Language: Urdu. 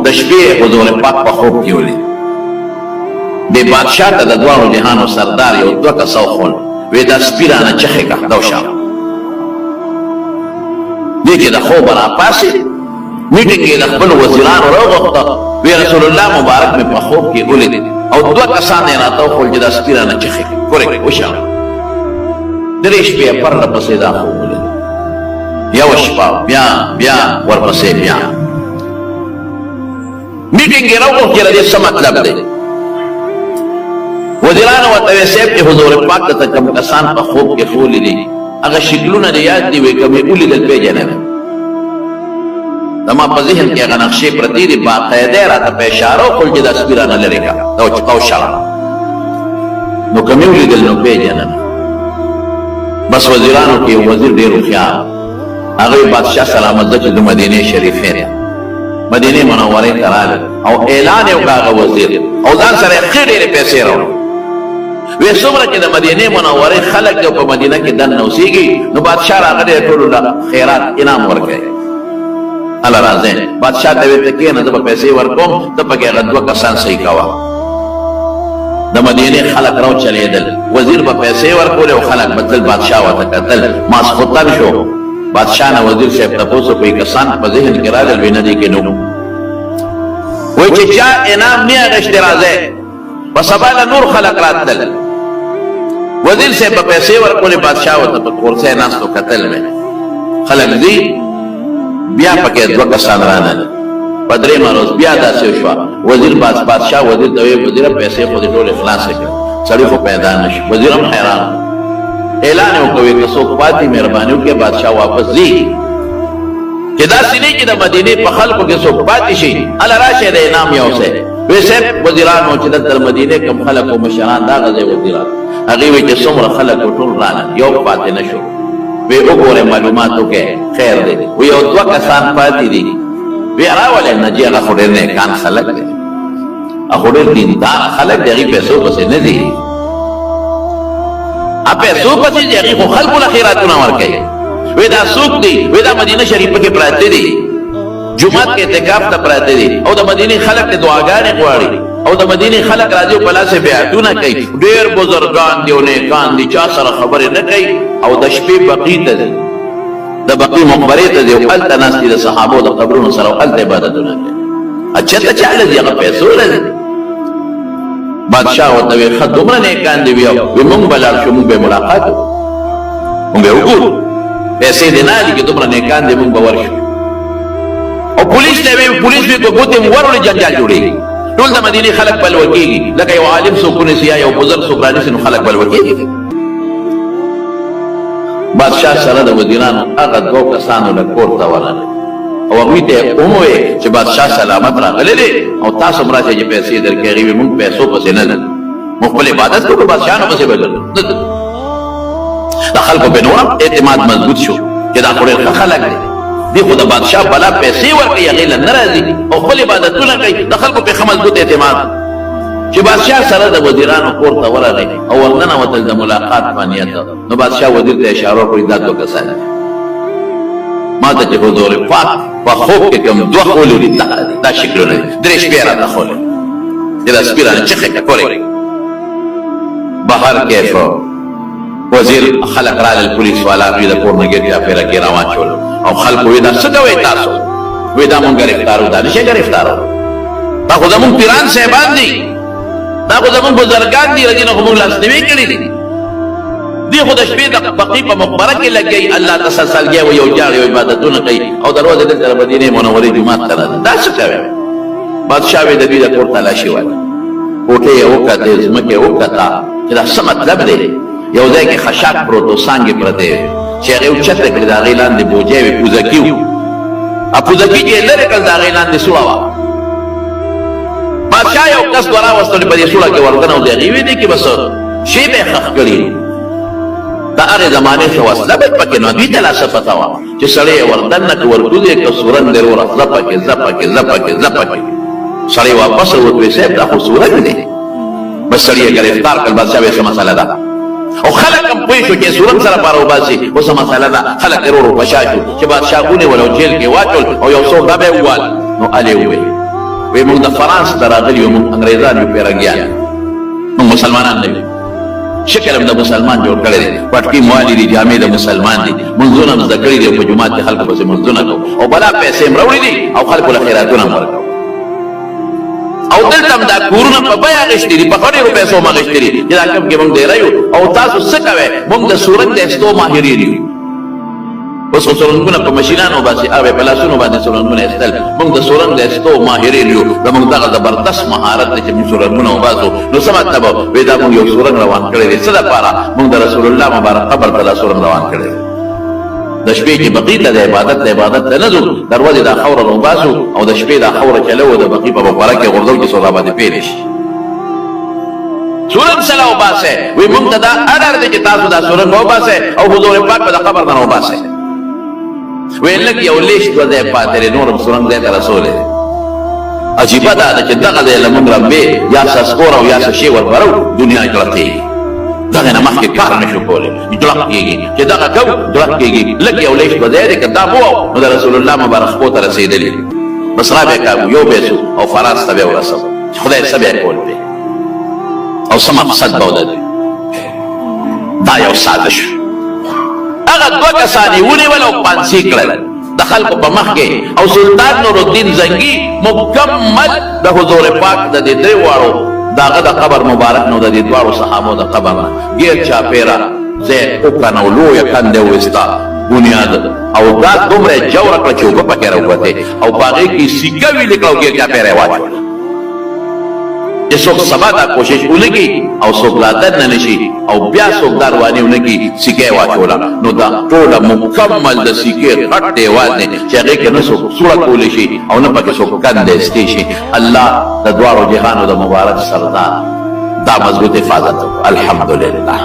د شپې حضور پاک په خوب کې ولید. د بادشاه ته د دواړو جهانو سردار یو 2 کسه وخوړ، وی دا سپي رانه چغې کړه دا وشاړه. دې کې د خوبه راپاڅېد، میټینګ یې د خپلو وزیرانو راوغوښته، وی رسول الله مبارک مې په خوب کې ولید او 2 کسان یې راته وخوړل چې دا سپي رانه چغې کړې وشاړه. درې شپې یې پرله پسې دا خوب ولید، یو شپه بیا ورپسې بیا. میټینګ یې راوغوښت چې د دې څه مطلب دی. وزیرانو ورته ویل صاحب چې حضور پاک ته کوم کسان په خوب کې ښولي دي هغه شکلونه دې یاد دي، وی که مې ولیدل پېژنم. زما په ذهن کې هغه نقشې پرتې دي، باقاعده یې راته په اشاره وکړل چې دا سپي رانه لرې کړه دا وشاړه. نو که مې ولیدل نو پېژنم. بس وزیرانو کې یو وزیر ډېر هوښیار، هغه بادشاه سلامت ده چې د مدینې شریفې دی، مدینې منورې ته راغی او اعلان یې وکړ هغه وزیر، او ځان سره یې ښې ډېرې پیسې راوړې. وی څومره چې د مدینې منورې خلک دی په مدینه کې دننه اوسېږي، نو بادشاه راغلی ټولو له خیرات انعام ورکوي. هله راځئ. بادشاه ته ویل ته کښېنه زه به پیسې ورکوم، ته پکې هغه 2 کسان صحیح کوه. د مدینې خلک راوچلېدل، وزیر به پیسې ورکولې او خلک به تل بادشاه ورته کتل. ماسخوتن شو، بادشاه نه وزیر صاحب تپوس وکړئ کسان په ذهن کې راغلل، وی نه دي کې نو وایي چې چا انعام نه اخیستی راځئ. په سبا له نور خلک راتلل، وزیر صاحب به پیسې ورکولې، بادشاه ورته په کورسۍ ناست و کتل مې خلک ځي. بیا پکې 2 کسان رانل، په 3 ورځ بیا داسې وشوه. وزیر بادشاه وزیر ته ویل وزیره پیسې خو دې ټولې خلاصې کړه، سړی خو پیدا نه شي. وزیر هم حیران، اعلان یې وکړ که څوک پاتې مهرباني وکړي بادشاه واپس ځي، چې داسې نه چې د مدینې په خلکو کې څوک پاتې شي. هله راشئ د انعام یوسئ. وی صاحب وزیرانو چې دلته د مدینې کوم خلک او مشران دا غځئ وزیران، هغې وایي چې څومره خلک ټول رانه یو پاتې نه شو. وی وګورئ معلومات وکړئ خیر دی. وی یو 2 کسان پاتې دي. وی راولئ نه جي هغه خو ډېر نیکان خلک دی، هغه خو ډېر دیندار خلک دی، هغې پیسو پسې نه دي. پیسو پسې دي، هغې خو خلکو له خیراتونه ورکوي. وی دا څوک دي؟ وی دا مدینه شریفه کې پراته دي، جومات کې اعتکاف ته پراته دي، او د مدینې خلک د دعاګانې غواړي، او د مدینې خلک راځي او په لاس یې بیعتونه کوي. ډېر بزرګان دي او نیکان دي، چا سره خبرې نه کوي، او د شپې بقي ته ځي، د بقي مقبرې ته ځي او هلته ناست دي د صحابو د قبرونو سره او هلته عبادتونه کوي. چېرته چا له ځي؟ هغه پیسو له ځي. بادشاه ورته ویل ښه دومره نیکان دي. وی موږ به لاړ شو، موږ به یې ملاقات وکړو، موږ به یې وګورو. پیسې دې نه دي چې دومره نیکان دي، موږ به ورشو. او پولیس ته وی پولیس وی که ګوتې مو وروړي جنجال جوړېږي، ټول د مدینې خلک بلوه کېږي. لکه یو عالم څوک ونیسي یا یو بزرګ څوک رانیسي نو خلک بلوه کېږي. بادشاه سره د وزیرانو هغه 2 کسانو له کور ته ورغی او هغوی ته یې ومویل چې بادشاه سلامت راغلی دی او تاسو هم راشئ چې پیسې درکړي. هغې ویل موږ پیسو پسې نه ځو، موږ خپل عبادت کوو، بادشاهانو پسې به ځو. د خلکو په نور اعتماد مضبوط شو چې دا خو ډېر ښه خلک دی، دی خو د بادشاه بلا پیسې ورکوي، هغې له نه راځي او خپل عبادتونه کوي. د خلکو په ښه مضبوط اعتماد چې بادشاه سره د وزیرانو کور ته ورغی او ورننوتل د ملاقات په نیت. نو بادشاه وزیر ته اشاره وکړي دا 2 کسان دي، ما ته چې حضور پاک په خوب کې کوم 2 ښولي دي دا شکلونه دي، 3 شپې راته ښولي چې دا سپي رانه چغې کړې. بهر کیف وزیر خلک راغلل، پولیس والا هغوی د کور نه ګیر چاپېره کې روان شول او خلکو وی دا څه کوئ تاسو؟ وی دا مونږ ګرفتار وو. دا نشئ ګرفتار وو، دا خو زمونږ پیران صاحبان دي، دا خو زمونږ بزرګان دي، دې نه خو مونږ لاسنیوي کړي دي. دی خو د شپې د بقي په مقبره کې لګي، الله تسلسلګي و یو جاړ یو عبادتونه کوي او دروازه دلته د مدینې منورې جومات ته راځي. دا څه کوي؟ بادشاه وی د دوی د کور تلاشي وکړه، کوټې یې وکتې، ځمکې یې وکته چې دا څه مطلب دی. یو ځای کې خشاک پروت و، څانګې پرتې وې چې هغې اوچته کړې، د هغې لاندې بوجۍ وې، پوزکي وو. پوزکي چې یې لرې کړل د هغې لاندې سوړه وه. بادشاه یو کس وراوستل په دې سوړه کې ورغنه او د هغې وې دې کې بس شی به یې ښخ کړي. د هغې زمانې ښه وسله به پکې نو دوی ته لا څه پته وه چې سړی یې وردننه که ورکوز یې که سورن دی وروره ځه پکې ځه پکې ځه پکې ځه پکې. سړی واپس وتوی صاحب دا خو سورن دی. بس سړی یې ګرفتار کړل. بادشاه ویې څه مسله ده؟ او خلک هم پوه شو چې سورن سره پاره وباسي، اوس مسله ده. خلک یې ورو په شا شو چې بادشاه ونیول او جیل کې واچول او یو څو ډبې ووال. نو هلې وویل وی موږ د فرانس ته راغلي یو، موږ انګریزان یو پیرنګیان، موږ مسلمانان نه یو. شکل هم د مسلمان جوړ کړی دی، پټکي موالي دي، جامې د مسلمان دي، منځونه هم زده کړي دي، په جومات کې خلکو پسې منځونه کوو، او بلا پیسې هم راوړي دي او خلکو له خیراتونه هم ورکوو. او دلته هم دا کورونه په بیه اخېستي دي، په ښه ډېرو پیسو هم اخېستي دي چې دا کوم کې موږ ډېری یو. او تاسو څه کوئ؟ موږ د سورنګ د ایستو ماهرین یو. اوس خو سورنګونه په مشینانو باسي او په لاسونو باندې سورنګونه ایستل، موږ د سورنګ د ایستو ماهرین یو. زموږ دغه زبردست مهارت دی چې موږ سورنګونه وباسو. نو څه مطلب وایي دا موږ یو سورنګ روان کړی دی. څه دپاره؟ موږ د رسول الله مبارک قبر ته دا سورنګ روان کړی دی. د شپې چې بقي ته د عبادت ته نه ځو، دروازې دا خوره راوباسو او د شپې دا خوره چلو د بقي په مقبره کې غورځو چې څو باندې پیلې شي. سورنګ سره وباسئ. وایي موږ ته دا اډر دی چې تاسو دا سورنګ وباسئ او حضور پاک په د قبر نه وباسئ. وی لږ یو لیشت و ځای پاتې دی، نور هم سورنګ ځای ته رسولی دی. عجیبه دا ده چې دغه ځای له موږ رمبې یا سسکور او یا څه شی وربرو، دنیا جړقېږي. دغه نه مخکې کار نه شو کولی، جړق کېږي. چې دغه کوو جړق کېږي. لږ یو لیشت و ځای دی، که دا مو نو د رسول الله مبارک خپو ته رسېدلي. بس را به یې کاږو، یو به یې او فرانس ته به یې ورسوو چې خدای څه به یې کول دی او څه مقصد به ودرېد. دا یو سازش. هغه دوه کسان یې ونیول او پانسي کړل د خلکو په مخ کې، او سلطان نورالدین زنګي مکمل د حضور پاک د دې درې واړو د هغه د قبر مبارک نو د دې دواړو صحابو د قبر نه ګیر چاپېره ځای وکړنه او لویه کنده وویسته بنیاد، او دا دومره جوړه کړه چې اوبه پکې راووتې، او په هغې کې سیکه ویلې کړه او ګیر چاپېره یې واچوله چې څوک سبا دا کوشش ونکړي او څوک لا دننه نشي او بیا څوک دا رواني ونکړي، سیکه یې واچوله. نو دا ټوله مکمل د سیکې غټ دیوال دی چې هغې کې نه څوک سوړه کولی شي او نه پکې څوک کنده ایستی شي. الله د دواړو جهانو د مبارک سردار دا مضبوط حفاظت وکړو. الحمدلله.